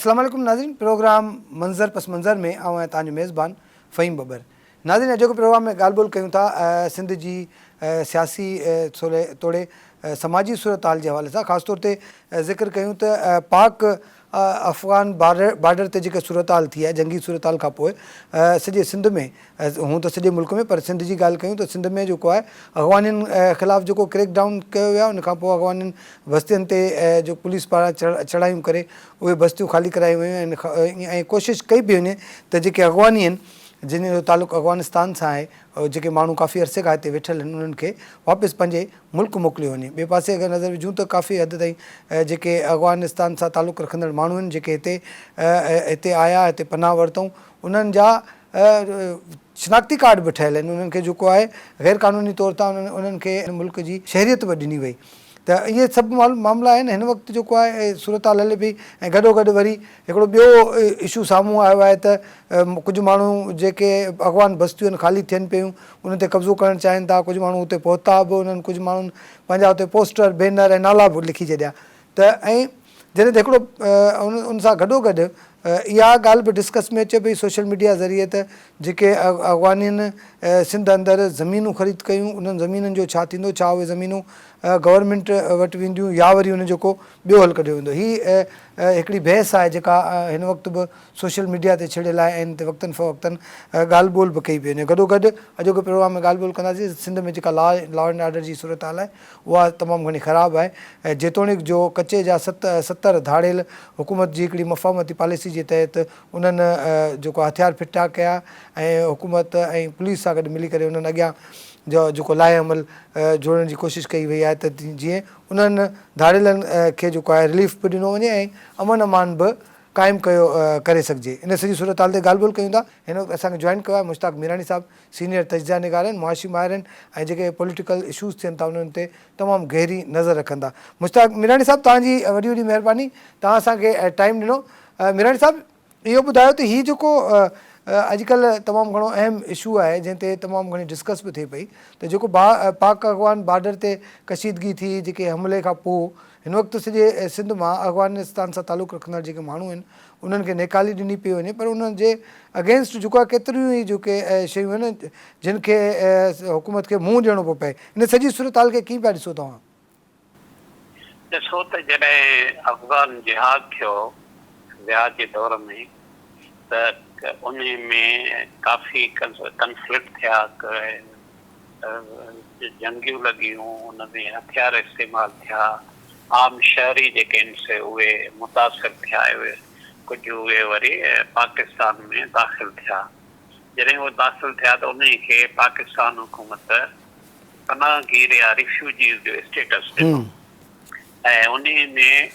अस्सलाम वालेकुम नाज़रीन, प्रोग्राम मंज़र पस मंज़र में आऊं तव्हांजो मेज़बान फ़हीम बबर। नाज़रीन, अॼोके प्रोग्राम में ॻाल्हि ॿोल कयूं था सिंध जी सियासी तोड़े समाजी सूरत हाल जे हवाले सां। ख़ासि तौर ते ज़िक्र कयूं त पाक अफ़गान बॉर्डर ते जेका सूरत हाल थी आहे, जंगी सूरत हाल खां पोइ सॼे सिंध में, हूअं त सॼे मुल्क में, पर सिंध जी ॻाल्हि कयूं त सिंध में जेको आहे अफ़गानियुनि ख़िलाफ़ु जेको क्रैक डाउन कयो वियो आहे, उनखां पोइ अफ़गानियुनि बस्तियुनि ते जो पुलिस पारां चढ़ायूं करे उहे बस्तियूं ख़ाली करायूं वयूं आहिनि ऐं कोशिशि कई पई वञे त जेके अफ़गानी आहिनि जिन जो तालुक़ु अफ़गानिस्तान सां आहे, जेके माण्हू काफ़ी अरसे खां हिते वेठल आहिनि, उन्हनि खे वापसि पंहिंजे मुल्क मोकिलियो वञे। ॿिए पासे अगरि नज़र विझूं त काफ़ी हद ताईं जेके अफ़गानिस्तान सां तालुक़ु रखंदड़ माण्हू आहिनि, जेके हिते आया, हिते पनाह वरितऊं, उन्हनि जा शिनाख्ती कार्ड बि ठहियल आहिनि। उन्हनि खे जेको आहे ग़ैर क़ानूनी तौर तां उन्हनि खे मुल्क जी शहरियत बि ॾिनी वई। त इहे सभु मामला आहिनि। हिन वक़्तु जेको आहे सूरत हाल हले पई ऐं गॾोगॾु वरी हिकिड़ो ॿियो इशू साम्हूं आयो आहे त कुझु माण्हू जेके अफ़गान बस्तियूं आहिनि ख़ाली थियनि पियूं, उन ते कब्ज़ो करणु चाहिनि था। कुझु माण्हू हुते पहुता बि उन्हनि, कुझु माण्हुनि पंहिंजा हुते पोस्टर, बैनर ऐं नाला बि लिखी छॾिया। त ऐं जॾहिं त हिकिड़ो उन सां गॾोगॾु इहा ॻाल्हि बि डिस्कस में अचे पई सोशल मीडिया ज़रिए त जेके अफ़गानियुनि सिंध अंदरि ज़मीनूं ख़रीद कयूं, उन्हनि ज़मीनुनि जो छा थींदो, छा उहे ज़मीनूं गवर्नमेंट वटि वेंदियूं या वरी उन जेको ॿियो हल कढियो वेंदो। हीअ हिकिड़ी बहस आहे जेका हिन वक़्तु बि सोशल मीडिया ते छिड़ियल आहे ऐं वक़्तनि फ़वक़्तनि ॻाल्हि ॿोल बि कई पई वञे। गॾोगॾु अॼोके प्रोग्राम में ॻाल्हि ॿोल कंदासीं। सिंध में जेका लॉ एंड ऑर्डर जी सूरत हाल आहे उहा तमामु घणी ख़राबु आहे ऐं जेतोणीकि जो कचे जा 70 धाड़ियल हुकूमत जी हिकिड़ी मफ़ाहमती पॉलिसी जे तहत उन्हनि जेको हथियार फिटा कया ऐं हुकूमत ऐं पुलिस सां गॾु मिली करे उन्हनि अॻियां जो जेको लाहे अमल जोड़ण जी कोशिशि कई वई आहे त जीअं उन्हनि धाड़ियलनि खे जेको आहे रिलीफ बि ॾिनो वञे ऐं अमन अमान बि क़ाइमु करे सघिजे। इन सॼी सूरत हाल ते ॻाल्हि ॿोल कयूं था। हिन वक़्तु असांखे जॉइन कयो आहे मुश्ताक मीरानी साहिबु, सीनियर तजज़िया निगार आहिनि, मुआशी माहिर आहिनि ऐं जेके पॉलिटिकल इशूज़ थियनि था उन्हनि ते तमामु गहरी नज़र रखनि था। मुश्ताक मीरानी साहिबु, तव्हांजी वॾी वॾी महिरबानी, तव्हां असांखे टाइम ॾिनो। मीरानी साहिबु, इहो ॿुधायो त हीअ जेको अॼुकल्ह तमामु घणो अहम इशू आहे जंहिं ते तमामु घणी डिस्कस बि थिए पई, त जेको पाक अफ़गान बॉर्डर ते कशीदगी थी, जेके हमले खां पोइ हिन वक़्तु सॼे सिंध मां अफ़गानिस्तान सां तालुक़ु रखंदड़ जेके माण्हू आहिनि उन्हनि खे निकाली ॾिनी पई वञे, पर उन्हनि जे अगेंस्ट जेको आहे केतिरियूं ई जेके शयूं आहिनि जिन खे हुकूमत खे मुंहुं ॾियणो पियो पए। इन सॼी सूरत हाल खे कीअं पिया ॾिसो तव्हां? ॾिसो त जॾहिं अफ़गान जिहाद थियो जिहाद जे दौर में त उन में काफ़ी कंफ्लिक्ट थिया, जंगियूं लॻियूं, उन में हथियार इस्तेमालु थिया, आम शहरी जेके आहिनि से उहे मुतासिर थिया, कुझु उहे वरी पाकिस्तान में दाख़िल थिया। जॾहिं उहे दाख़िल थिया त उन खे पाकिस्तान हुकूमत पनाहगीर या रिफ्यूजीज़ जो स्टेटस ॾिनो ऐं उन में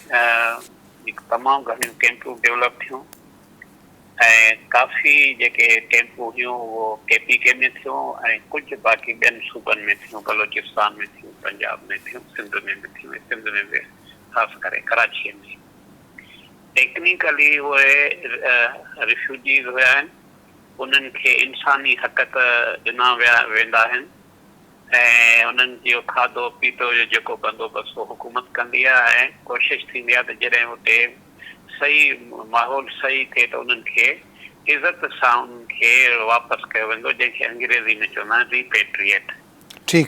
तमामु घणियूं कैंपूं डेवलप थियूं ऐं काफ़ी जेके कैंपूं हुयूं उहो KPK में थियूं ऐं कुझु बाक़ी ॿियनि सूबनि में थियूं, बलोचिस्तान में थियूं, पंजाब में थियूं, सिंध में बि थियूं, सिंध में बि ख़ासि करे कराचीअ में। टेक्निकली उहे रिफ्यूजीज़ हुया आहिनि, उन्हनि खे इंसानी हक़ ॾिना वेंदा आहिनि ऐं उन्हनि जो खाधो पीतो जो जेको बंदोबस्तु हुकूमत कंदी आहे ऐं कोशिशि थींदी आहे त जॾहिं हुते सही माहौल सही थिए त उन्हनि खे इज़त सां उन्हनि खे वापसि कयो वेंदो, जंहिंखे अंग्रेज़ी में चवंदा आहिनि रीपेट्रिएट।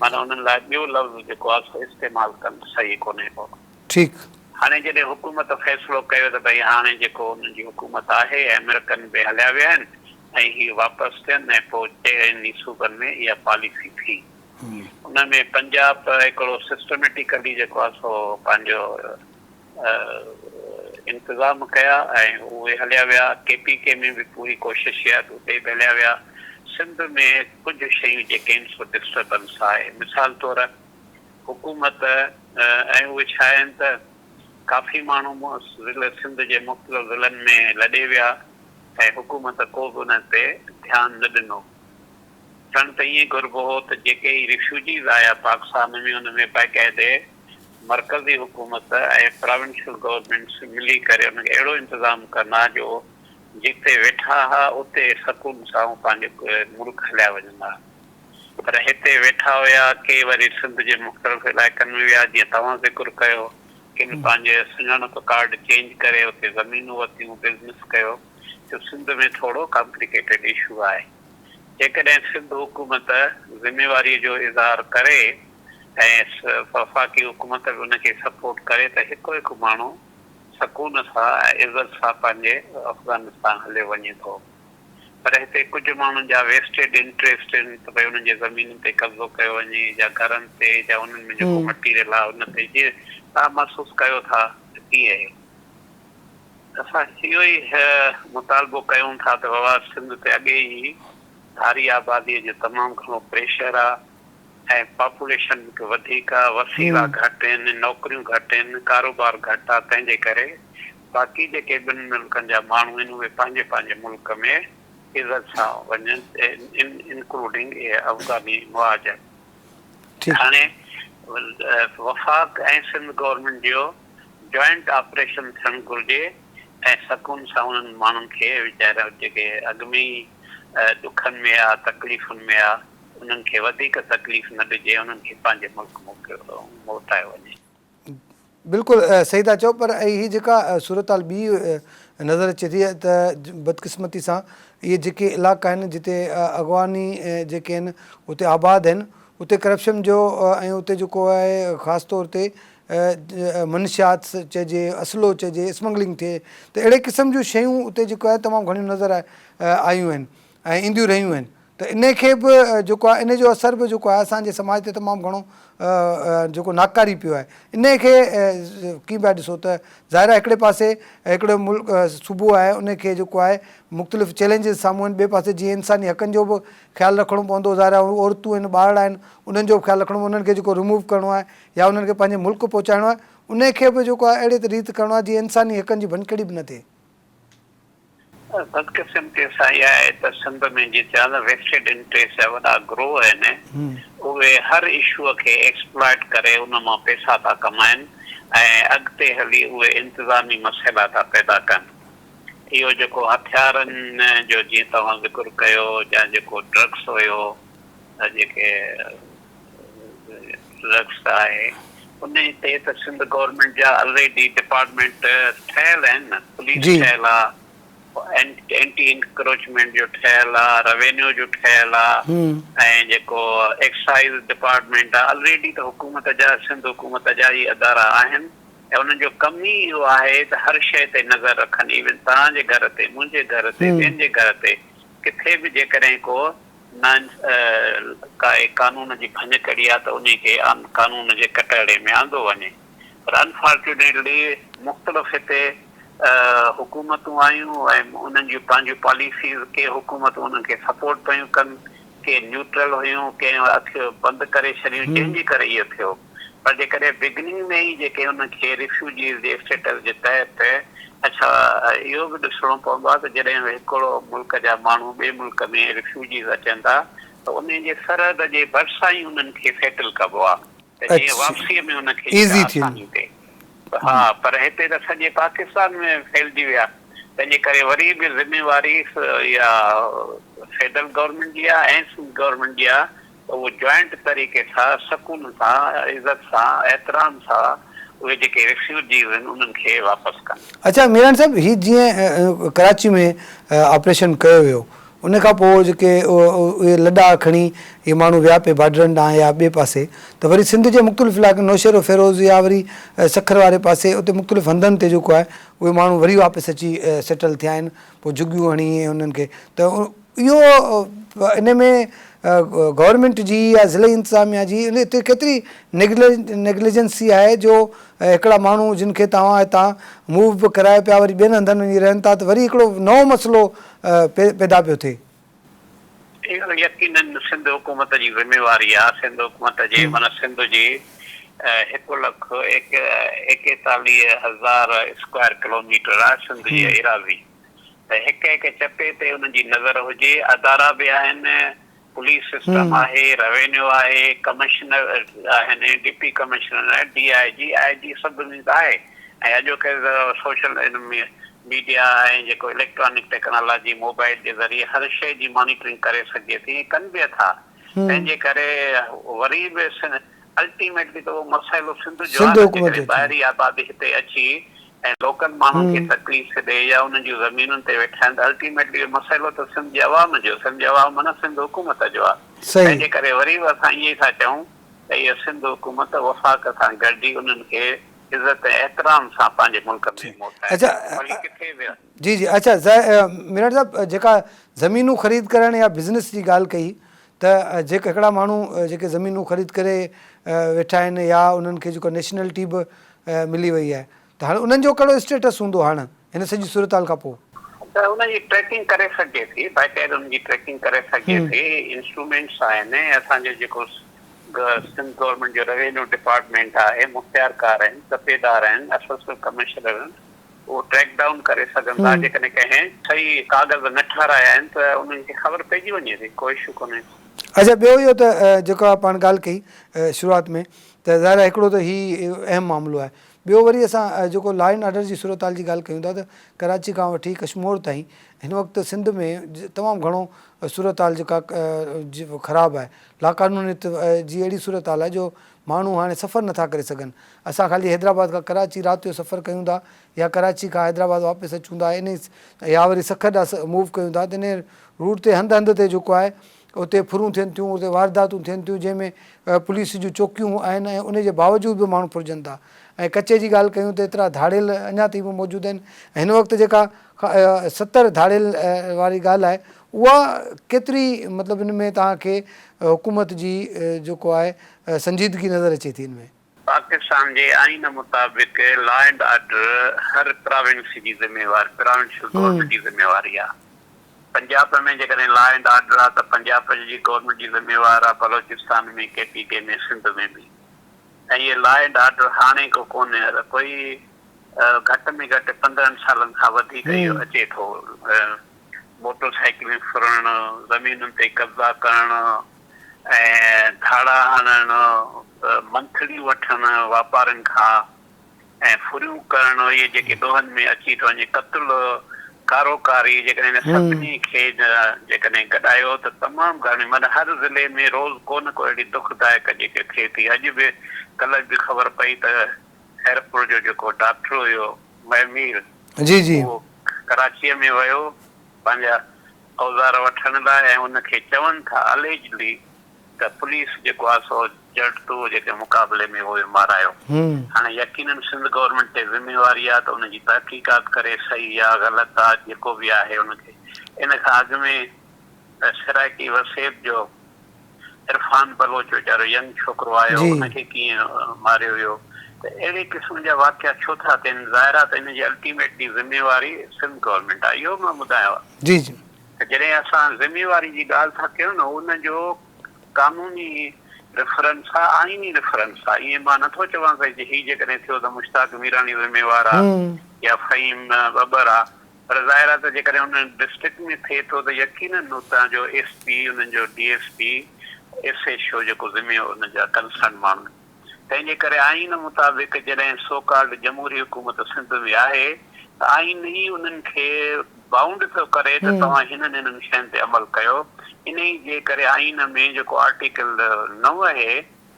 माना उन्हनि लाइ ॿियो लफ़्ज़ जेको आहे इस्तेमालु कनि सही कोन्हे को। ठीकु। हाणे जॾहिं हुकूमत फ़ैसिलो कयो त भई हाणे जेको उन्हनि जी हुकूमत आहे अमेरिकन बि हलिया विया आहिनि ऐं हीअ वापसि थियनि ऐं पोइ टेनि सूबनि में इहा पॉलिसी थी। उन में पंजाब हिकिड़ो सिस्टमेटिकली जेको आहे सो पंहिंजो इंतज़ाम कया ऐं उहे हलिया विया। KPK में बि पूरी कोशिशि आहे त उते बि हलिया विया। सिंध में कुझु शयूं जेके आहिनि सो डिस्टर्बेंस आहे। मिसाल तौरु हुकूमत ऐं उहे छा आहिनि त काफ़ी माण्हू सिंध जे मुख़्तलिफ़ ज़िलनि में लॾे विया ऐं हुकूमत को बि उन ते ध्यानु न ॾिनो। छाकाणि त ईअं घुरिबो हो त जेके ई रिफ्यूजीज़ आया पाकिस्तान में उन में बाक़ाइदे मरकज़ी हुकूमत ऐं प्रोविंशियल गवर्नमेंट्स मिली करे उनखे अहिड़ो इंतज़ाम कंदा जो जिते वेठा हुआ उते सकून सां पंहिंजे मुल्क हलिया वञंदा। पर हिते वेठा हुया के वरी सिंध जे मुख़्तलिफ़ इलाइक़नि में विया, जीअं तव्हां ज़िक्र कयो किन पंहिंजे सुञाणप कार्ड चेंज करे उते ज़मीनूं वरितियूं, बिज़नेस कयो। त सिंध में थोरो कॉम्प्लिकेटेड इशू आहे। जेकॾहिं सिंध हुकूमत ज़िमेवारीअ जो इज़हार करे ऐं वफ़ाक़ी हुकूमत बि उनखे सपोर्ट करे त हिकु हिकु माण्हू सकून सां ऐं इज़त सां पंहिंजे अफ़गानिस्तान हले वञे थो। पर हिते कुझु माण्हुनि जा वेस्टेड इंट्रस्ट आहिनि त भई उन्हनि जे ज़मीनुनि ते कब्ज़ो कयो वञे, या घरनि ते, या उन्हनि में जेको मटीरियल आहे उन ते। जीअं तव्हां महसूसु कयो था त कीअं असां इहो ई मुतालबो कयूं था त बाबा सिंध ते अॻे ई धारी आबादीअ जो तमामु घणो प्रेशर आहे ऐं पॉपुलेशन वधीक आहे, वसीला घटि आहिनि, नौकरियूं घटि आहिनि, कारोबार घटि आहे। तंहिंजे करे बाक़ी जेके ॿिनि मुल्कनि जा माण्हू आहिनि उहे पंहिंजे पंहिंजे मुल्क में इज़त सां वञनि, इंक्लूडिंग अफ़गानी मुहाजिर। हाणे वफ़ाक़ ऐं सिंध गवर्नमेंट जो जॉइंट ऑपरेशन थियणु घुरिजे ऐं सकून सां उन्हनि माण्हुनि खे वीचारा जेके अॻु में ई ॾुखनि में आहे, तकलीफ़ुनि में आहे, उन्हनि खे वधीक तकलीफ़ न ॾिजे, उन्हनि खे पंहिंजे मुल्क मोटाए वञे। बिल्कुलु सही था चओ। पर हीअ जेका सूरत हाल ॿी नज़र अचे थी त बदकिस्मती सां इहे जेके इलाइक़ा आहिनि जिते अॻवानी जेके आहिनि उते आबाद आहिनि, उते करप्शन जो ऐं उते जेको आहे ख़ासि तौर ते मनशियात चइजे, असलो चइजे, स्मगलिंग थिए, त अहिड़े क़िस्म जूं शयूं उते जेको आहे तमामु घणियूं नज़र आयूं आहिनि ऐं ईंदियूं रहियूं आहिनि। त इन खे बि जेको आहे इन जो असर बि जेको आहे असांजे समाज ते तमामु घणो जेको नाकारी पियो आहे। इन खे कीअं पिया ॾिसो त ज़ाहिर आहे हिकिड़े पासे हिकिड़ो मुल्क सूबो आहे, उन खे जेको आहे मुख़्तलिफ़ चैलेंजिस साम्हूं आहिनि, ॿिए पासे जीअं इंसानी हक़नि जो बि ख़्यालु रखिणो पवंदो, ज़ाहिर आहे औरतूं आहिनि, ॿार आहिनि, उन्हनि जो बि ख़्यालु रखिणो, उन्हनि खे जेको रिमूव करिणो आहे या उन्हनि खे पंहिंजे मुल्क पहुचाइणो आहे, उन खे बि जेको आहे अहिड़े रीति करिणो आहे जीअं इंसानी हक़नि जी भनकड़ी बि न थिए। बदकिस्मती सां इहा आहे त सिंध में जीअं वेस्टेड इंट्रस्ट जा वॾा ग्रोह आहिनि, उहे हर इशूअ खे एक्सप्लॉइट करे उन मां पैसा था कमाइनि ऐं अॻिते हली उहे इंतिज़ामी मसइला था पैदा कनि। इहो जेको हथियारनि जो जीअं तव्हां ज़िक्र कयो, या जेको ड्रग्स हुयो, जेके ड्रग्स आहे, उन ते त सिंध गवर्नमेंट जा ऑलरेडी डिपार्टमेंट ठहियल आहिनि, पुलिस ठहियल आहे, एंटी इंक्रोचमेंट जो ठहियल आहे, रेवेन्यू जो ठहियल आहे, ऐं जेको एक्साइज डिपार्टमेंट आहे, ऑलरेडी त हुकूमत जा सिंध हुकूमत जा ई अदारा आहिनि ऐं उन्हनि जो कमु ई इहो आहे त हर शइ ते नज़र रखनि। इवन तव्हांजे घर ते, मुंहिंजे घर ते, ॿियनि जे घर ते किथे बि जेकॾहिं को काई कानून जी भञकड़ी आहे त उन खे कानून जे कटहरे में आंदो वञे। पर अनफॉर्चुनेटली मुख़्तलिफ़ हिते हुकूमतूं आयूं ऐं उन्हनि जूं पंहिंजूं पॉलिसीज़ के हुकूमतूं उन्हनि खे सपोर्ट पियूं कनि, के न्यूट्रल हुयूं, कंहिं अखियूं बंदि करे छॾियूं, जंहिंजे करे इहो थियो। पर जेकॾहिं बिगिनिंग में ई जेके उनखे रिफ्यूजीज़ जे स्टेटस जे तहत अच्छा इहो बि ॾिसणो पवंदो आहे त जॾहिं हिकिड़ो मुल्क जा माण्हू ॿिए मुल्क में रिफ्यूजीज़ अचनि था त उन जे सरहद जे भरिसां ई उन्हनि खे सेटल कबो आहे त जीअं वापसीअ में उनखे आसानी थिए। हा, पर हिते त सॼे पाकिस्तान में फैलिजी विया, तंहिंजे करे वरी बि ज़िमेवारी इहा फेडरल गवर्नमेंट जी आहे ऐं गवर्नमेंट जी आहे त उहो जॉइंट तरीक़े सां सकून सां, इज़त सां, एतिराम सां उहे जेके रिफ्यूजीज़ आहिनि उन्हनि खे वापसि कनि। अच्छा मीरान साहिबु, हीअ जीअं कराची में ऑपरेशन कयो वियो, उन खां पोइ जेके उहे लॾा खणी इहे माण्हू विया पिए बॉर्डरनि ॾांहुं या ॿिए पासे, त वरी सिंध जे मुख़्तलिफ़ इलाइक़नि नौशेरो फेरोज़ या वरी सखर वारे पासे उते मुख़्तलिफ़ हंधनि ते जेको आहे उहे माण्हू वरी वापसि अची सेटल थिया आहिनि, पोइ झुगियूं हणी उन्हनि खे। त इहो इन में गवर्नमेंट जी या ज़िले इंतिज़ामिया जी हिते केतिरी नेग्लिजेंसी आहे जो हिकिड़ा माण्हू जिन खे तव्हां हितां मूव बि कराए पिया वरी ॿियनि हंधनि वञी रहनि था, त वरी हिकिड़ो नओं मसइलो पैदा पियो थिए। इहो यकीनन सिंध हुकूमत जी ज़िमेवारी आहे। सिंध हुकूमत जे माना सिंध जी 1,41,000 स्क्वायर किलोमीटर आहे सिंध जी एराज़ी। त हिकु हिकु चपे ते उन्हनि जी नज़र हुजे, अदारा बि आहिनि, पुलिस सिस्टम आहे, रेवेन्यू आहे, कमिश्नर आहिनि, डिप्टी कमिश्नर आहे, DIG IG सभिनी आहे। ऐं अॼोके सोशल मीडिया ऐं जेको इलेक्ट्रॉनिक टेक्नोलॉजी मोबाइल जे ज़रिए हर शइ जी मॉनिटरिंग करे सघे थी, कनि बि था। तंहिंजे करे वरी बि अल्टीमेटली त उहो मसइलो सिंध जो सिंध आहे हुकूमत जेकॾहिं जो ॿाहिरी आबादी हिते अची ऐं लोकल माण्हुनि खे तकलीफ़ ॾे या उन्हनि जूं ज़मीनुनि ते वेठा आहिनि त अल्टीमेटली इहो मसइलो त सिंध जे अवाम जो, सिंध जे अवाम माना सिंध हुकूमत जो आहे। सही तंहिंजे करे वरी बि असां ईअं था चऊं त इहो सिंध हुकूमत वफ़ाक़ सां गॾिजी उन्हनि खे इज़त ऐं एतिराम सां पंहिंजे मुल्क में मोटाए अच्छा भली किथे बि जी जी अच्छा मीरठ साहब जेका ज़मीनूं ख़रीद करण या बिज़नेस जी ॻाल्हि कई त जेके हिकिड़ा माण्हू जेके ज़मीनूं ख़रीद करे वेठा आहिनि या उन्हनि खे जेको नेशनलिटी बि मिली वई आहे त हाणे उन्हनि जो कहिड़ो स्टेटस हूंदो हाणे हिन सॼी सूरत हाल खां पोइ? त उनजी ट्रैकिंग करे सघे थी, बाक़ाइदा उनजी ट्रैकिंग करे सघे थी। इंस्ट्रूमेंट्स आहिनि असांजो जेको सिंध गवर्नमेंट जो रेवेन्यू डिपार्टमेंट आहे, मुख़्तियारकार आहिनि, दफ़ेदार आहिनि, असिस्टेंट कमिश्नर आहिनि, उहो ट्रैक डाउन करे सघनि था। जेकॾहिं कंहिं सही कागज़ न ठाराया आहिनि त उन्हनि खे ख़बर पइजी वञे थी, कोई इशू कोन्हे। अच्छा ॿियो इहो त जेको आहे पाण ॻाल्हि कई शुरूआति में त ज़ाहिर आहे हिकिड़ो त हीउ अहम मामिलो आहे। ॿियो वरी असां जेको लॉ एंड ऑर्डर जी सूरत हाल जी ॻाल्हि कयूं था त कराची खां वठी कश्मीर ताईं हिन वक़्तु सिंध में तमामु घणो सूरत हाल जेका ख़राबु आहे, लाक़ानूनियत जी अहिड़ी सूरत हाल आहे जो माण्हू हाणे सफ़रु नथा करे सघनि। असां ख़ाली हैदराबाद खां कराची राति जो सफ़रु कयूं था या कराची खां हैदराबाद वापसि अचूं था इन या वरी सख ॾांहुं मूव कयूं था त इन रूट ते हंधि हंधि ते जेको आहे उते फुरूं थियनि थियूं, उते वारदातूं थियनि थियूं जंहिंमें पुलिस जूं चौकियूं आहिनि ऐं उन जे बावजूद बि माण्हू फुरिजनि था। ऐं कचे जी ॻाल्हि कयूं त एतिरा धाड़ियल अञा ताईं बि मौजूदु आहिनि। हिन वक़्तु जेका 70 धाड़ियल वारी ॻाल्हि आहे उहा केतिरी मतिलबु इन में तव्हांखे हुकूमत जी जेको आहे संजीदगी नज़र अचे थी हिन में? पाकिस्तान जे आइन मुताबिक़ लॉ एंड ऑर्डर हर प्रोविंस जी ज़िम्मेवारी, प्रोविंशियल गवर्नमेंट जी ज़िम्मेवारी आहे। पंजाब में जेकॾहिं लॉ एंड ऑर्डर आहे त पंजाब जी गवर्नमेंट जी ज़िम्मेवार आहे, बलोचिस्तान में, KPK में, सिंध में बि। ऐं इहे लॉ एंड ऑर्डर हाणे को कोन्हे, कोई घटि में घटि 15 सालनि खां वधीक इहो अचे थो। मोटरसाइकिलूं फुरणु, ज़मीनुनि ते कब्ज़ा करणु ऐं धाड़ा हणणु, मंथलियूं वठणु वापारियुनि खां ऐं फुरियूं करणु, इहे जेके ॾोहनि में अची थो वञे, क़त्ल, कारोकारी, जेकॾहिं सभिनी खे जेकॾहिं गॾायो त तमामु घणी माना हर ज़िले में रोज़ को न को अहिड़ी दुखदायक जेके थिए थी। अॼु बि कल्ह बि ख़बर पई त खैरपुर जो जेको डॉक्टर हुयो महमीर, जी जी, उहो कराचीअ में वियो पंहिंजा औज़ार वठण लाइ ऐं उनखे चवनि था अलेजली त पुलिस जेको आहे सो जड़तो जेके मुक़ाबले में हुयो मारायो। हाणे यकीनन सिंध गवर्नमेंट ते ज़िम्मेवारी आहे त उनजी तहक़ीक़ात करे सही आहे ग़लति आहे जेको बि आहे उनखे। इन खां अॻु में सराइकी वसेब जो इरफान बलोच वीचारो यंग छोकिरो आयो, उनखे कीअं मारियो वियो। त अहिड़े क़िस्म जा वाक़िया छो था थियनि? ज़ाहिर आहे त इन जी अल्टीमेटली ज़िम्मेवारी सिंध गवर्नमेंट आहे, इहो मां ॿुधायो आहे। जी जी, जॾहिं असां ज़िम्मेवारी जी ॻाल्हि था कयूं न, उनजो कानूनी रेफरेंस आहे, आइनी रेफरेंस आहे। ईअं मां नथो चवां त हीउ जेकॾहिं थियो त मुश्ताक मीरानी ज़िम्मेवार आहे या फ़हीम बबर आहे, पर ज़ाहिर आहे त जेकॾहिं उन डिस्ट्रिक्ट में थिए थो त यकीनन उतां जो SP, उन्हनि जो DSP, SHO जेको उनजा कंसर्न माण्हू। तंहिंजे करे आइन मुताबिक़ जॾहिं सोकाल्ड जमहूरी हुकूमत सिंध में आहे त आइन ई उन्हनि खे बाउंड थो करे त तव्हां हिननि शयुनि ते अमल कयो। इन जे करे आइन में जेको आर्टिकल 9 आहे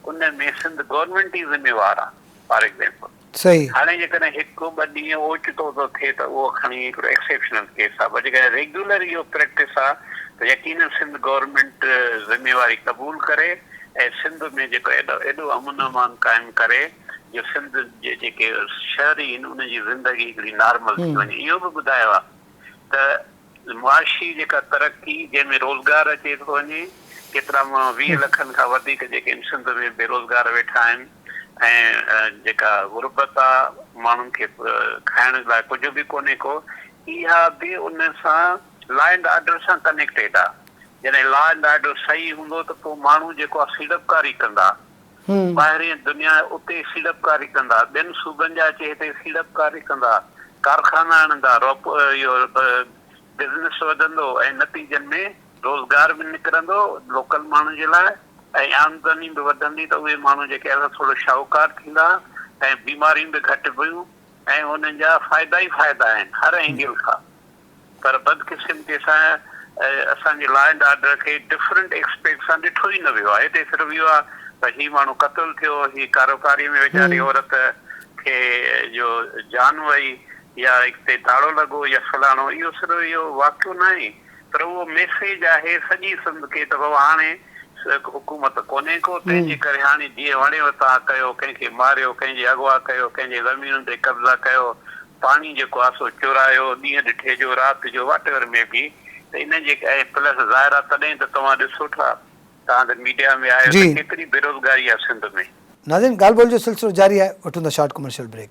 उन में सिंध गवर्नमेंट ई ज़िम्मेवार आहे। फॉर एग्जाम्पल सही, हाणे जेकॾहिं 1-2 ॾींहं ओचितो थो थिए त उहो खणी हिकिड़ो एक्सेप्शनल केस आहे, पर जेकॾहिं रेगुलर इहो प्रैक्टिस आहे त यकीनन सिंध गवर्नमेंट ज़िम्मेवारी क़बूल करे ऐं सिंध में जेको एॾो अमन अमान क़ाइमु करे जो सिंध जे जेके शहरी आहिनि उनजी ज़िंदगी हिकिड़ी नॉर्मल थी वञे। इहो बि ॿुधायो आहे त मुआशी जेका तरक़ी जंहिंमें रोज़गार अचे थो वञे, केतिरा 20 लखनि खां वधीक जेके सिंध में बेरोज़गार वेठा आहिनि ऐं जेका गुरबत आहे, माण्हुनि खे खाइण लाइ कुझु बि कोन्हे को, इहा बि उन सां लॉ एंड ऑर्डर सां कनेक्टेड आहे। जॾहिं लॉ एंड ऑर्डर सही हूंदो त पोइ माण्हू जेको आहे सीड़पकारी कंदा, ॿाहिरीं दुनिया उते सीड़पकारी कंदा, ॿियनि सूबनि जा अचे हिते सीड़पकारी कंदा, कारखाना आणंदा, इहो बिज़नेस वधंदो ऐं नतीजनि में रोज़गार बि निकिरंदो लोकल माण्हुनि जे लाइ ऐं आमदनी बि वधंदी त उहे माण्हू जेके थोरो शाहूकार थींदा ऐं बीमारियूं बि घटि वियूं ऐं उन्हनि जा फ़ाइदा ई फ़ाइदा आहिनि हर एंगल खां। पर बदकिस्मती सां असांजे लॉ एंड ऑर्डर खे डिफरेंट एक्सपेक्ट सां ॾिठो ई न वियो आहे। हिते सिर्फ़ु इहो आहे त ही माण्हू क़तल थियो, ही कारोकारी में वीचारी औरत खे जो जान वई या हिते ताड़ो लॻो या फलाणो, इहो सिर्फ़ु इहो वाक़ियो न आहे पर उहो मैसेज आहे सॼी सिंध खे त बाबा हाणे हुकूमत कोन्हे को, तंहिंजे करे हाणे जीअं वणेव तव्हां कयो, कंहिंखे मारियो, कंहिंजे अगवा कयो, कंहिंजे ज़मीनुनि ते कब्ज़ा कयो, पाणी जेको आहे सो चुरायो, ॾींहं ॾिठे जो राति जो वाटेवर में बि, त इन जे ऐं प्लस ज़ाहिर आहे तॾहिं त तव्हां ॾिसो था, तव्हां त मीडिया में आहियो त केतिरी बेरोज़गारी आहे सिंध में। नाज़रीन, ॻाल्हि ॿोल जो सिलसिलो जारी आहे, वठूं था short commercial break.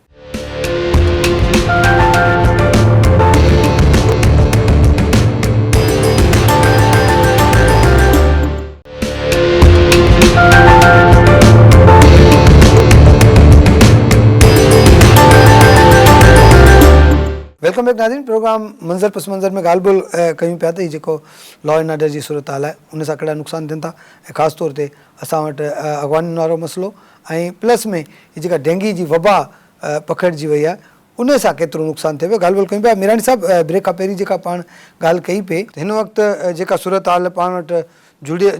Welcome back नाज़रीन, प्रोग्राम मंज़र पस मंज़र में ॻाल्हि ॿोल कयूं पिया त ही जेको लॉ एंड ऑर्डर जी सूरत हाल आहे उन सां कहिड़ा नुक़सान थियनि था, ऐं ख़ासि तौर ते असां वटि अॻवाननि वारो मसइलो ऐं प्लस में ही जेका डेंगी जी वबा पखिड़िजी वई आहे उन सां केतिरो नुक़सान थिए पियो, ॻाल्हि ॿोल कयूं पिया। मीरानी साहिबु, ब्रेक खां पहिरीं जेका पाण ॻाल्हि कई पई हिन वक़्तु जेका सूरत हाल पाण वटि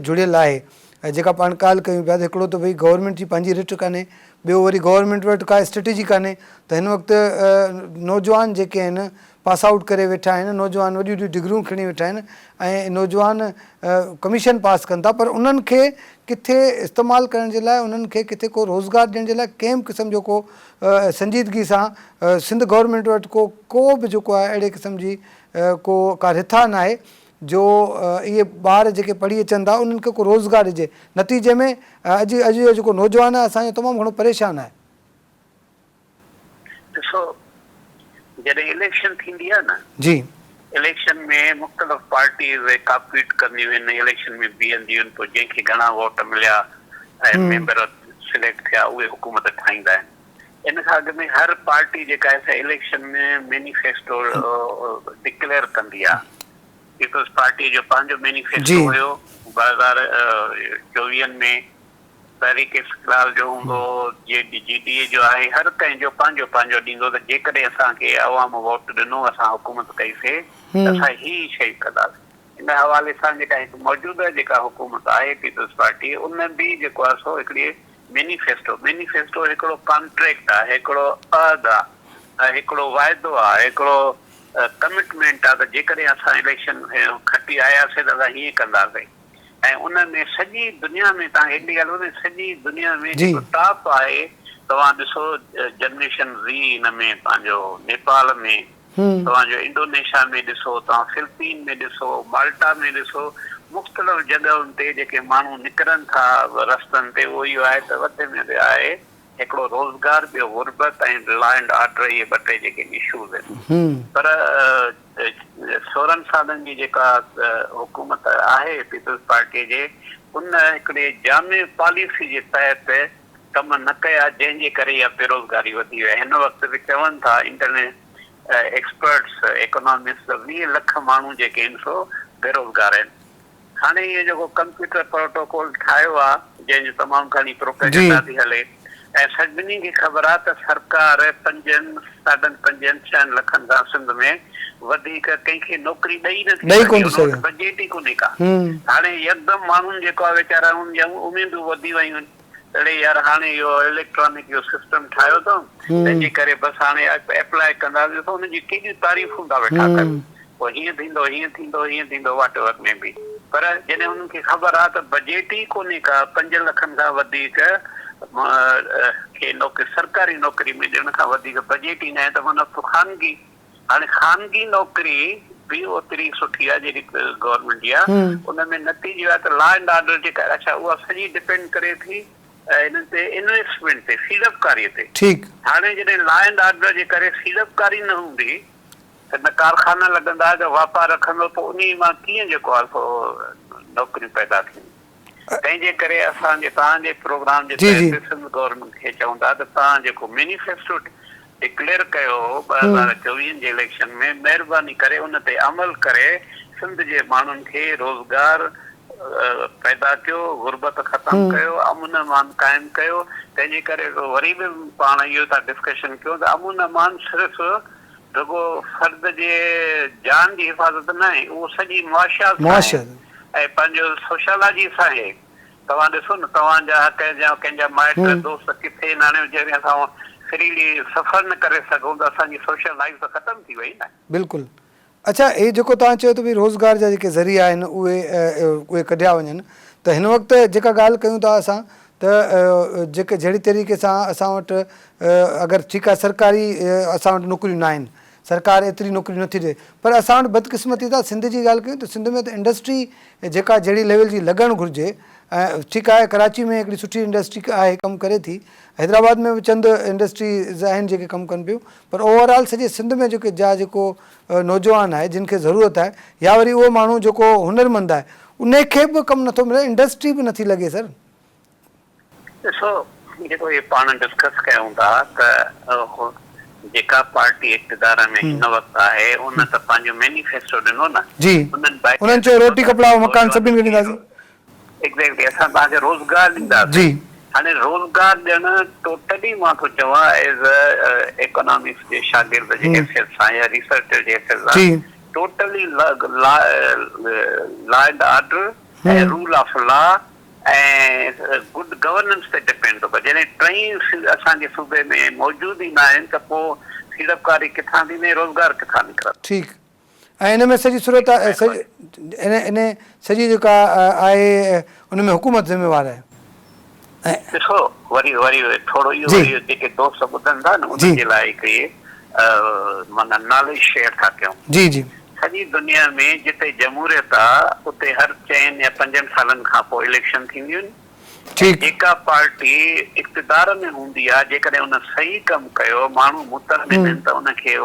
जुड़ियल आहे, जेका पाण ॻाल्हि कयूं पिया त हिकिड़ो त भई गवर्नमेंट जी पंहिंजी रिट कान्हे, ॿियो वरी गवर्नमेंट वटि का स्ट्रेटेजी कान्हे, त हिन वक़्तु नौजवान जेके आहिनि पास आउट करे वेठा आहिनि, नौजवान वॾियूं वॾियूं डिग्रियूं खणी वेठा आहिनि ऐं नौजवान कमीशन पास कनि था, पर उन्हनि खे किथे इस्तेमालु करण जे लाइ, उन्हनि खे किथे को रोज़गार ॾियण जे लाइ कंहिं बि क़िस्म जो को संजीदगी सां सिंध गवर्नमेंट वटि को बि जेको आहे अहिड़े क़िस्म जी का रिथा न आहे जो इहे ॿार जेके पढ़ी अचनि था उन्हनि खे को रोज़गार ॾिजे। नतीजे में अॼु जो जेको नौजवान आहे असांजो तमामु घणो परेशान आहे। ॾिसो, जॾहिं इलेक्शन थींदी आहे न जी, इलेक्शन में मुख़्तलिफ़ पार्टीज़ कॉम्पीट कंदियूं आहिनि, इलेक्शन में बीहंदियूं आहिनि, पोइ जंहिंखे घणा वोट मिलिया ऐं मेंबर सिलेक्ट थिया उहे हुकूमत ठाहींदा आहिनि। इन खां अॻु में हर पार्टी जेका आहे इलेक्शन में मैनिफेस्टो डिक्लेयर कंदी आहे। पीपल्स पार्टी जो पंहिंजो मैनिफेस्टो हुयो 2024 में, तहरीक इस्तिक़लाल जो हूंदो, JDA जो आहे, हर कंहिंजो पंहिंजो पंहिंजो ॾींदो त जेकॾहिं असांखे अवाम वोट ॾिनो, असां हुकूमत कईसीं त असां ही शइ कंदासीं। इन हवाले सां जेका हिकु मौजूदा जेका हुकूमत आहे पीपल्स पार्टी, उन बि जेको आहे सो हिकिड़ी मैनिफेस्टो हिकिड़ो कॉन्ट्रैक्ट आहे, हिकिड़ो अहद आहे, हिकिड़ो वाइदो आहे, हिकिड़ो कमिटमेंट आहे त जेकॾहिं असां इलेक्शन खटी आयासीं त असां हीअं कंदासीं। ऐं उन में सॼी दुनिया में तव्हां हिकिड़ी ॻाल्हि ॿुधो, सॼी दुनिया में जेको टॉप आहे, तव्हां ॾिसो जनरेशन ज़ी हिन में पंहिंजो नेपाल में, तव्हांजो इंडोनेशिया में ॾिसो, तव्हां फिलिपीन में ॾिसो, माल्टा में ॾिसो, मुख़्तलिफ़ जॻहियुनि ते जेके माण्हू निकिरनि था रस्तनि ते, उहो इहो आहे त वधि में वधि आहे हिकिड़ो रोज़गार, ॿियो गुरबत ऐं लॉ एंड ऑर्डर, इहे ॿ टे जेके इशूज़ आहिनि। पर 16 सालनि जी जेका हुकूमत आहे पीपल्स पार्टी जे, उन हिकिड़े जामे पॉलिसी जे तहत कम न कया, जंहिंजे करे इहा बेरोज़गारी वधी वई। हिन वक़्तु बि चवनि था इंटरनेट एक्सपर्ट्स इकोनॉमिस्ट 20 लख माण्हू जेके आहिनि सो बेरोज़गार आहिनि। हाणे इहो जेको कंप्यूटर प्रोटोकॉल ठाहियो आहे, जंहिंजो तमामु घणी प्रोपेगेंडा थी हले, ऐं सभिनी खे ख़बर आहे त सरकार 5-6 लखनि खां सिंध में वधीक कंहिंखे नौकिरी ॾेई नथी, बजेट ई कोन्हे का। हाणे यकदम माण्हुनि जेको आहे वीचारा उमेदूं वधी वयूं आहिनि, अड़े यार हाणे इहो इलेक्ट्रॉनिक जो सिस्टम ठाहियो अथऊं, तंहिंजे करे बसि हाणे अप्लाई कंदासीं त हुनजी केॾियूं तारीफ़ूं था वेठा कनि, पोइ हीअं थींदो हीअं थींदो हीअं थींदो वाट वक़्त में बि। पर जॾहिं हुननि खे ख़बर आहे त बजेट ई कोन्हे का, 5 लखनि खां वधीक खे नौकिरी सरकारी नौकिरी में ॾियण खां वधीक बजेट ई न आहे, त माना ख़ानगी, हाणे ख़ानगी नौकिरी बि ओतिरी सुठी आहे जहिड़ी गवर्नमेंट जी आहे। उन में नतीजो आहे त लॉ एंड ऑर्डर जेका अच्छा उहा सॼी डिपेंड करे थी इन ते इन्वेस्टमेंट ते, सीड़पकारीअ ते। हाणे जॾहिं लॉ एंड ऑर्डर जे करे सीड़पकारी न हूंदी त न कारखाना लॻंदा, त वापारु रखंदो, पोइ उन मां कीअं जेको आहे सो नौकिरियूं पैदा थींदियूं। तंहिंजे करे असांजे तव्हांजे प्रोग्राम जे तहत सिंध गवर्नमेंट खे चऊं था त तव्हां जेको मैनिफेस्टो डिक्लेयर कयो 2024 जे इलेक्शन में, महिरबानी करे उन ते अमल करे सिंध जे माण्हुनि खे रोज़गार पैदा कयो, गुरबत ख़तमु कयो, अमुन अमान क़ाइमु कयो। तंहिंजे करे वरी बि पाण इहो था डिस्कशन कयूं त अमुन अमान सिर्फ़ु रुगो फर्द जे जान जी हिफ़ाज़त न आहे, उहो सॼी मुआशियात ऐं पंहिंजो सोशलॉजी सां आहे। तव्हां ॾिसो न तव्हांजा कंहिंजा माइट दोस्त किथे हाणे जॾहिं असां फ्रीली सफ़र न करे सघूं त असांजी सोशल लाइफ त ख़तम थी वई न। बिल्कुलु। अच्छा, हे जेको तव्हां चयो त भई रोज़गार जा जेके ज़रिया आहिनि उहे कढिया वञनि, त हिन वक़्तु जेका ॻाल्हि कयूं था असां त जेके जहिड़ी तरीक़े सां असां वटि अगरि ठीकु आहे सरकारी असां वटि नौकरियूं न आहिनि, सरकार एतिरी नौकरियूं नथी ॾिए, पर असां वटि बदकिस्मती था सिंध जी ॻाल्हि कयूं त सिंध में त इंडस्ट्री जेका जहिड़ी लेवल जी लॻणु घुरिजे, ऐं ठीकु आहे कराची में हिकिड़ी सुठी इंडस्ट्री आहे कमु करे थी, हैदराबाद में बि चंद इंडस्ट्रीज़ आहिनि जेके कमु कनि पियूं, पर ओवरऑल सॼे सिंध में जेको नौजवान आहे जिन खे ज़रूरत आहे, या वरी उहो माण्हू जेको हुनरमंद आहे उन खे बि कमु नथो मिले, इंडस्ट्री बि नथी लॻे। सर ॾिसो जेको इहे पाण डिस्कस कयूं था त जेका पार्टी इक़्तिदार में हिन वक़्तु आहे उन त पंहिंजो मैनिफेस्टो ॾिनो न जी, उन्हनि चयो रोटी कपिड़ा मकान सभिनि खे ॾींदासीं। एग्जैक्टली, असां तव्हांखे रोज़गार ॾींदासीं जी। हाणे रोज़गार ॾियणु टोटली मां थो चवां एज़ अ इकोनॉमिक्स जे शागिर्द जे हैसियत सां या रिसर्चर जे हैसियत सां टोटली लॉ एंड ऑर्डर ऐं रूल ऑफ लॉ ऐं गुड गवर्नेंस ते डिपेंड थो करे। जॾहिं टई असांजे सूबे में मौजूदु ई न आहिनि त पोइ सीड़पकारी किथां थींदी, रोज़गार किथां निकिरंदो। ठीकु। ऐं हिन में सॼी सूरत इन सॼी जेका आहे उन में हुकूमत ज़िम्मेवार आहे। ॾिसो वरी वरी थोरो इहो जेके दोस्त ॿुधनि था न उन्हनि जे लाइ हिकिड़ी माना नॉलेज शेयर था कयूं। जी जी। सॼी दुनिया में जिते जमहूरियत आहे उते हर 4 या 5 सालनि खां पोइ इलेक्शन थींदियूं आहिनि। जेका पार्टी इक़्तिदार में हूंदी आहे जेकॾहिं उन सही कमु कयो, माण्हू मुतमिन आहिनि त उनखे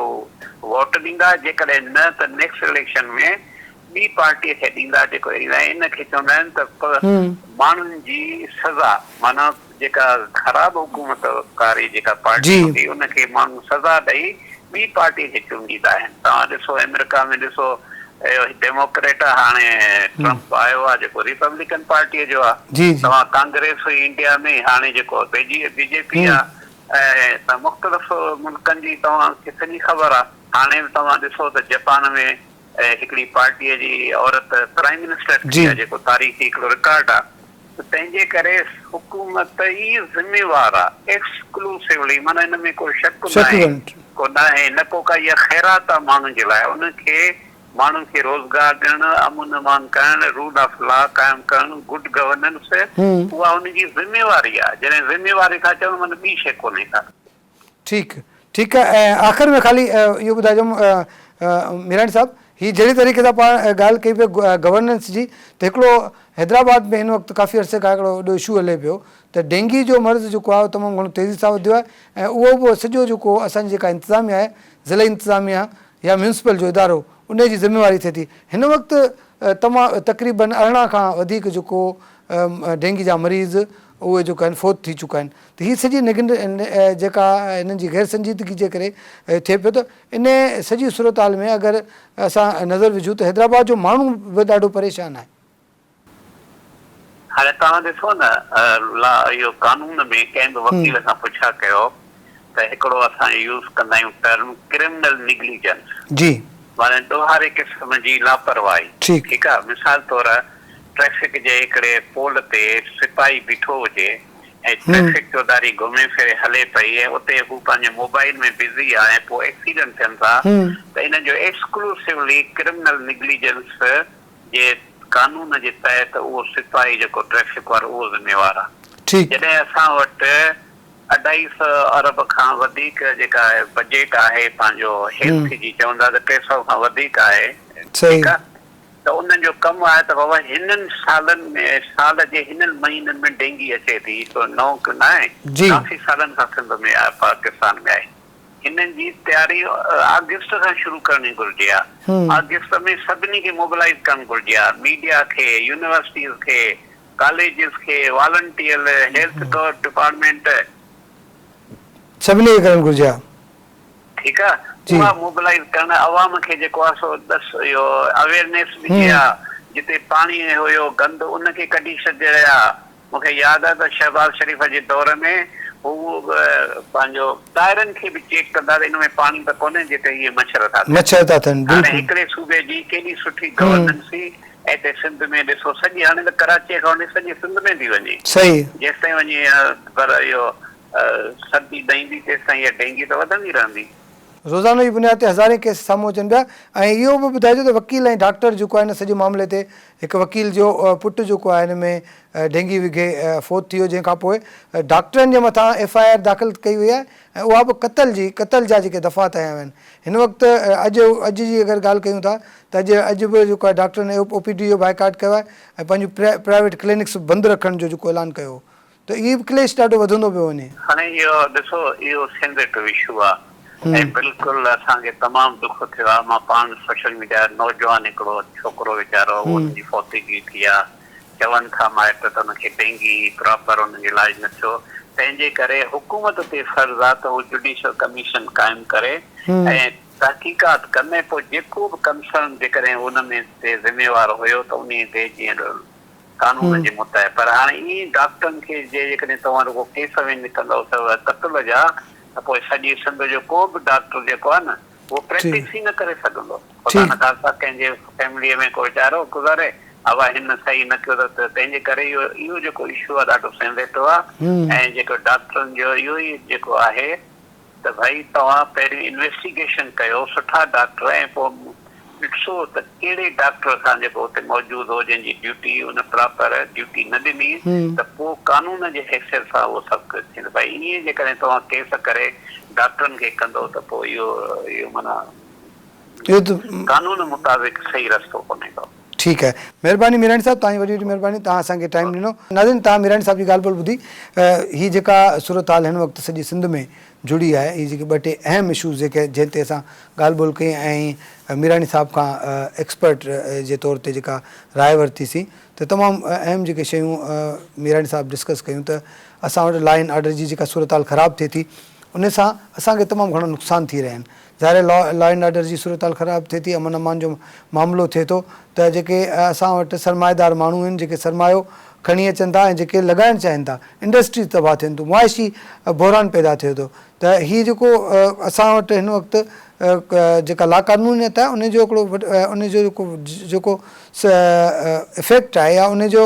वोट ॾींदा, जेकॾहिं न त नेक्स्ट इलेक्शन में ॿी पार्टीअ खे ॾींदा जेको इन खे चवंदा आहिनि त माण्हुनि जी सज़ा, माना जेका ख़राब हुकूमतकारी जेका पार्टी हूंदी उनखे माण्हू सज़ा ॾेई ॿी पार्टीअ खे चूंडींदा आहिनि। तव्हां ॾिसो अमेरिका में ॾिसो डेमोक्रेट हाणे ट्रम्प आयो आहे जेको रिपब्लिकन पार्टीअ जो आहे, तव्हां कांग्रेस हुई इंडिया में, हाणे जेको बीजेपी आहे, ऐं त मुख़्तलिफ़ मुल्कनि जी तव्हांखे सॼी ख़बर आहे। हाणे तव्हां ॾिसो त जापान में हिकिड़ी पार्टीअ जी औरत प्राइम मिनिस्टर थी आहे जेको तारीख़ी हिकिड़ो रिकॉर्ड आहे। त तंहिंजे करे हुकूमत ई ज़िम्मेवार आहे एक्सक्लूसिवली, माना हिन में को शक न आहे न को का इहा ख़ैरात आहे माण्हुनि जे लाइ। उनखे माण्हुनि खे रोज़गार ॾियणु, अमन अमान करणु, रूल ऑफ लॉ क़ाइमु करणु, गुड गवर्नेंस, उहा उनजी ज़िम्मेवारी आहे। जॾहिं ज़िम्मेवारी था चवनि माना ॿी शइ कोन्हे का। ठीकु ठीकु आहे। ऐं आख़िर में ख़ाली इहो ॿुधाइजो मीराणी साहिबु, हीअ जहिड़ी तरीक़े सां पाण ॻाल्हि कई पियो गवर्नेंस जी, त हिकिड़ो हैदराबाद में हिन वक़्तु काफ़ी अरसे खां हिकिड़ो वॾो इशू हले पियो त डेंगी जो मर्ज़ जेको आहे तमामु घणो तेज़ी सां वधियो आहे, ऐं उहो बि सॼो जेको असांजी जेका इंतिज़ामिया आहे, ज़िले इंतिज़ामिया या म्यूनिसिपल जो इदारो, उन जी ज़िम्मेवारी थिए थी। हिन वक़्तु तक़रीबन 18 खां वधीक जेको डेंगी जा मरीज़ उहे जेको आहिनि फोत थी चुका आहिनि। त हीअ सॼी जेका हिननि जी गैर संजीदगी जे करे थिए पियो, त इन सॼी सूरत हाल में अगरि असां नज़र विझूं त हैदराबाद जो माण्हू बि ॾाढो परेशान आहे। हाणे तव्हां ॾिसो न इहो कानून में कंहिं बि वकील खां पुछा कयो त हिकिड़ो असां यूज़ कंदा आहियूं टर्म क्रिमिनल निग्लिजेंस, जी, माना ॾोहारे क़िस्म जी लापरवाही। ठीकु आहे, मिसाल तौर ट्रैफिक जे हिकिड़े पोल ते सिपाही बीठो हुजे ऐं ट्रैफिक चौधारी घुमे फिरे हले पई ऐं उते हू पंहिंजे मोबाइल में बिज़ी आहे ऐं पोइ एक्सीडेंट थियनि था, त इन जो एक्सक्लूसिवली क्रिमिनल निग्लिजेंस जे कानून जे तहत उहो सिपाही जेको ट्रैफिक वारो उहो ज़िम्मेवार आहे। जॾहिं असां वटि 250 अरब खां वधीक जेका बजेट आहे पंहिंजो हेल्थ जी, चवंदा त 300 खां वधीक आहे, ठीकु आहे, त उन्हनि जो कमु आहे त बाबा हिननि सालनि में, साल जे हिननि महीननि में डेंगी अचे थी, तो नओं न आहे, काफ़ी सालनि खां सिंध में आहे, पाकिस्तान में आहे। हिननि जी तयारी अगस्त खां शुरू करणी घुरिजे आहे। अगस्त में सभिनी खे मोबिलाइज़ करणु घुरिजे आहे, मीडिया खे, यूनिवर्सिटीज़ खे, कॉलेजिस खे, वॉलंटियर, हेल्थ डिपार्टमेंट, सभिनी खे करणु घुरिजे आहे। ठीकु आहे, उहा मोबिलाइज़ करणु अवाम खे जेको आहे सो इहो अवेयरनेस ॾिजे आहे। जिते पाणी हुयो गंद उनखे कढी छॾिजे आहे। मूंखे यादि आहे त शहबाज़ शरीफ़ जे दौर में हू पंहिंजो टायरनि खे बि चेक कंदा त हिन में पाणी त कोन्हे जिते इहे मच्छर था थियनि। हाणे हिकिड़े सूबे जी केॾी सुठी गवर्नेंस हुई ऐं हिते सिंध में ॾिसो सॼी हाणे त कराचीअ खां वठी सॼी सिंध में थी वञे, सही जेसिताईं वञी पर इहो सर्दी ॾहींदी तेसिताईं इहा डेंगी त वधंदी रहंदी। रोज़ाना जी बुनियाद ते हज़ारे केस साम्हूं अचनि पिया। ऐं इहो बि ॿुधाइजो त वकील ऐं डॉक्टर जेको आहे हिन सॼे मामले ते, हिकु वकील जो पुटु जेको आहे हिन में डेंगी विघे फोत थी वियो, जंहिंखां पोइ डॉक्टरनि जे मथां FIR दाख़िल कई वई आहे ऐं उहा बि क़तल जा जेके दफ़ा तया विया आहिनि। हिन वक़्तु अॼु जी अगरि ॻाल्हि कयूं था त अॼु बि जेको आहे डॉक्टरनि OPD जो बाइकाट कयो आहे ऐं पंहिंजूं प्राइवेट क्लिनिक्स बंदि रखण जो जेको ऐलान कयो, त इहो बि क्लेश ॾाढो वधंदो पियो वञे। हाणे इहो ॾिसो, इहो सेंसिटिव इशू आहे ऐं बिल्कुलु असांखे तमामु दुख थियो आहे। मां पाण सोशल मीडिया नौजवान हिकिड़ो छोकिरो वीचारो हुनजी फौतिगी थी आहे, चवनि था माइट त हुनखे डेंगी प्रॉपर हुनजो इलाज न थियो, तंहिंजे करे हुकूमत ते फर्ज़ु आहे त उहो जुडिशियल कमीशन क़ाइमु करे ऐं तहक़ीक़ात कंदे पोइ जेको बि कंसर्न जेकॾहिं हुन में ते ज़िम्मेवार हुयो त उन ते जीअं कानून जे मुताबिक़। पर हाणे ईअं डॉक्टरनि खे जेकॾहिं तव्हां रुगो केस वेंदी कंदव क़त्ल जा, त पोइ सॼी सिंध जो को बि डॉक्टर जेको आहे न उहो प्रैक्टिस ई न करे सघंदो। ख़ुदा न ख़ास्ता कंहिंजे फैमिलीअ में को वीचारो गुज़ारे हवा हिन सही न कयो त तंहिंजे करे इहो जेको इशू आहे ॾाढो सेंसिटिव आहे। ऐं जेको डॉक्टरनि जो इहो ई जेको आहे त भई तव्हां पहिरियों इन्वेस्टिगेशन कयो, सुठा डॉक्टर, ऐं पोइ ॾिसो त कहिड़े डॉक्टर सां जेको हुते मौजूदु हो जंहिंजी ड्यूटी उन प्रॉपर ड्यूटी न ॾिनी, त पोइ कानून जे हैसियत सां उहो सभु कुझु थींदो। भई ईअं जेकॾहिं तव्हां केस करे डॉक्टरनि खे कंदो त पोइ इहो माना कानून मुताबिक़ सही रस्तो कोन्हे को। ठीकु आहे, महिरबानी मीरानी साहिबु, तव्हांजी वॾी वॾी महिरबानी, तव्हां असांखे टाइम ॾिनो। नाज़रीन, तव्हां मीरानी साहिब जी ॻाल्हि ॿोल ॿुधी। हीअ जेका सूरत हाल हिन वक़्तु सॼी सिंध में जुड़ी आहे, हीअ जेके ॿ टे अहम इशूज़ जेके जंहिं ते असां ॻाल्हि ॿोल कई ऐं मीरानी साहिब खां एक्सपर्ट जे तौर ते जेका राय वरितीसीं, त तमामु अहम जेके शयूं मीरानी साहिब डिस्कस कयूं। त असां वटि लॉ एंड ऑर्डर जी जेका सूरत हाल ख़राबु थिए थी, उन सां असांखे तमामु घणो नुक़सानु थी रहिया आहिनि। ज़ाहिर लॉ एंड ऑर्डर जी सूरत हाल ख़राबु थिए थी, अमन अमान जो मामिलो थिए थो, त जेके असां वटि सरमाएदार माण्हू आहिनि जेके सरमायो खणी अचनि था ऐं जेके लॻाइणु चाहिनि था, इंडस्ट्रीज़ तबाह थियनि थियूं, मुआशी बहिरान पैदा थिए थो। त हीअ जेको असां वटि हिन वक़्तु जेका लाक़ानूनियत आहे उनजो हिकिड़ो उनजो जेको इफेक्ट आहे या उनजो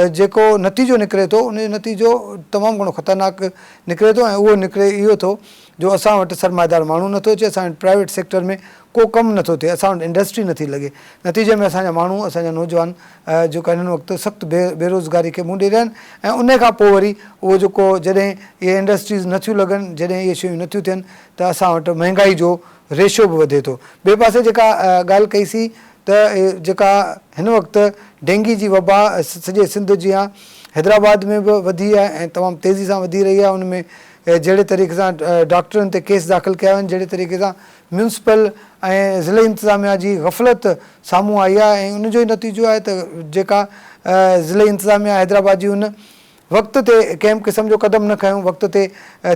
जेको नतीजो निकिरे थो, उनजो नतीजो तमामु घणो ख़तरनाक निकिरे थो। ऐं उहो निकिरे इहो थो जो असां वटि सरमाएदार माण्हू नथो अचे, असां वटि प्राइवेट सेक्टर में को कमु नथो थिए, असां वटि इंडस्ट्री नथी लॻे। नतीजे में असांजा माण्हू, असांजा नौजवान जेको हिन वक़्तु सख़्तु बेरोज़गारी खे मुंहुं ॾेई रहिया आहिनि। ऐं उन खां पोइ वरी उहो जेको जॾहिं इहे इंडस्ट्रीज़ नथियूं लॻनि, जॾहिं इहे शयूं नथियूं थियनि, त असां वटि महांगाई जो रेशो बि वधे थो। ॿिए पासे जेका ॻाल्हि कईसीं त जेका हिन वक़्तु डेंगी जी वबा सॼे सिंध जी आहे, हैदराबाद में बि वधी आहे ऐं तमामु तेज़ी सां वधी रही आहे। उन में जहिड़े तरीक़े सां डॉक्टरनि ते केस दाख़िल कया आहिनि, जहिड़े तरीक़े सां म्यूनिसिपल ऐं ज़िले इंतिज़ामिया जी ग़फ़लत साम्हूं आई आहे। ऐं उनजो ई नतीजो आहे त जेका ज़िले इंतिज़ामिया हैदराबाद जी उन वक़्त ते कंहिं क़िस्म जो क़दम न खयूं, वक़्त ते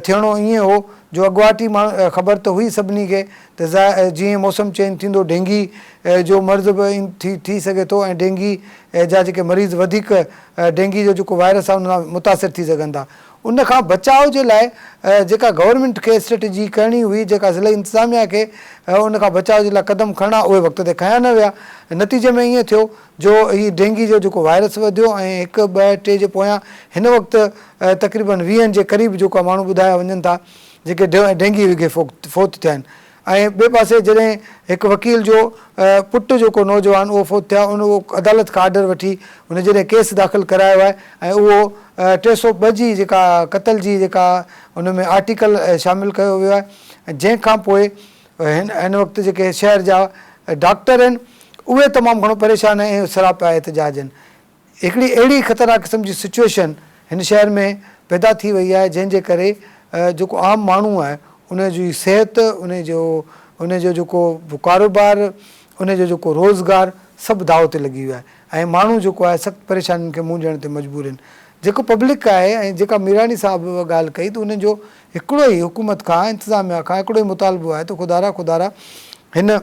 थियणो ईअं हो जो अॻुवाटी माण्हू ख़बर त हुई सभिनी खे त जीअं मौसम चेंज थींदो डेंगी जो मर्ज़ बि थी सघे थो ऐं डेंगी जा जेके मरीज़ वधीक डेंगी जो जेको वायरस आहे उन सां मुतासिर थी सघनि था। उन खां बचाव जे लाइ जेका गवर्नमेंट खे स्ट्रेटजी करणी हुई, जेका ज़िले इंतिज़ामिया खे उन खां बचाव जे लाइ क़दम खणणा, उहे वक़्त ते खयां न विया। नतीजे में ईअं थियो जो हीअ डेंगी जो जेको वायरस वधियो ऐं 1, 2, 3 जे पोयां हिन वक़्तु तक़रीबन 20 जे क़रीब जेको माण्हू ॿुधाया वञनि था जेके डेंगी विघे फोत थिया आहिनि। ऐं ॿिए पासे जॾहिं हिकु वकील जो पुटु जेको नौजवान उहो फोत थिया, उन उहो अदालत खां आर्डर वठी उन जॾहिं केस दाख़िल करायो आहे ऐं उहो 302 जी जेका क़तल जी जेका उन में आर्टिकल शामिलु कयो वियो आहे। ऐं जंहिंखां पोइ हिन वक़्तु जेके शहर जा डॉक्टर आहिनि उहे तमामु घणो परेशान ऐं सरापिया एहतिजाज आहिनि। हिकिड़ी अहिड़ी ख़तरनाक क़िस्म जी सिचुएशन हिन शहर में पैदा थी वई आहे जंहिंजे करे जेको आम माण्हू आहे उनजी सिहत, उनजो जेको कारोबार, उनजो जेको रोज़गारु सभु दाव ते लॻी वियो आहे ऐं माण्हू जेको आहे सख़्तु परेशानियुनि खे मुंहुं ॾियण ते मजबूर आहिनि। जेको पब्लिक आहे ऐं जेका मीरानी साहिबु ॻाल्हि कई त उनजो हिकिड़ो ई हुकूमत खां, इंतिज़ामिया खां हिकिड़ो ई मुतालबो आहे त खुदारा हिन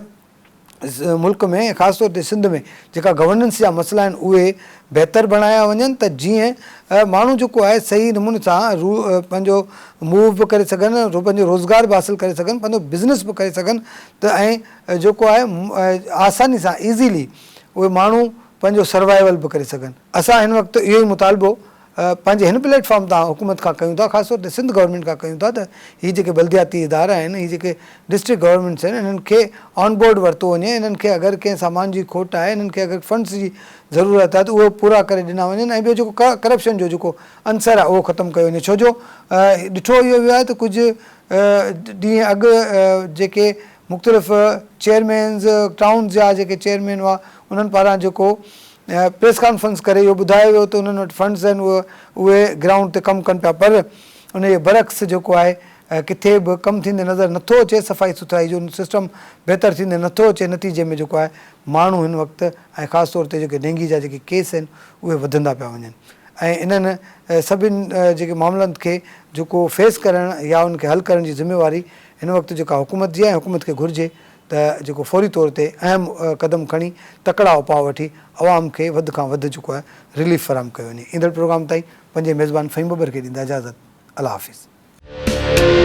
मुल्क में ख़ासि तौर ते सिंध में जेका गवर्नेंस जा मसइला आहिनि उहे बहितर बणाया वञनि, त जीअं माण्हू जेको आहे सही नमूने सां पंहिंजो मूव बि करे सघनि, पंहिंजो रोज़गार बि हासिलु करे सघनि, पंहिंजो बिज़नेस बि करे सघनि, त ऐं जेको आहे आसानी सां ईज़ीली उहे माण्हू पंहिंजो सर्वाइवल बि करे सघनि। असां हिन वक़्तु इहो ई मुतालबो पंहिंजे हिन प्लेटफॉर्म तां हुकूमत खां कयूं था, ख़ासि तौर ते सिंध गवर्नमेंट खां कयूं था, त हीअ जेके बल्दियाती इदारा आहिनि, हीअ जेके डिस्ट्रिक्ट गवर्नमेंट्स आहिनि, इन्हनि खे ऑन बोर्ड वरितो वञे। इन्हनि खे अगरि कंहिं सामान जी खोट आहे, इन्हनि खे अगरि फंड्स जी ज़रूरत आहे त उहो पूरा करे ॾिना वञनि। ऐं ॿियो जेको करप्शन जो जेको अंसर आहे उहो ख़तमु कयो वञे। छो जो ॾिठो इहो वियो आहे त कुझु ॾींहं अॻु जेके मुख़्तलिफ़ चेयरमैन्स टाउन्स जा जेके चेयरमैन हुआ, उन्हनि पारां जेको प्रेस कॉन्फ्रेंस करे इहो ॿुधायो वियो त उन्हनि वटि फंड्स आहिनि, उहे ग्राउंड ते कमु कनि पिया, पर उन जे बरक्स जेको आहे किथे बि कमु थींदे नज़र नथो अचे। सफ़ाई सुथराई जो सिस्टम बहितर थींदे नथो अचे। नतीजे में जेको आहे माण्हू हिन वक़्तु ऐं ख़ासि तौर ते जेके डेंगी जा जेके केस आहिनि उहे वधंदा पिया वञनि। ऐं इन्हनि सभिनि जेके मामलनि खे जेको फेस करणु या उनखे हल करण जी ज़िम्मेवारी हिन वक़्तु जेका हुकूमत जी आहे, हुकूमत खे घुरिजे त जेको फौरी तौर ते अहम क़दम खणी तकड़ा उपाउ वठी आवाम खे वधि खां वधि जेको आहे रिलीफ फराहम कयो वञे। ईंदड़ प्रोग्राम ताईं पंहिंजे मेज़बान फ़हीम बबर खे ॾींदा इजाज़त। अल्लाह हाफ़िज़।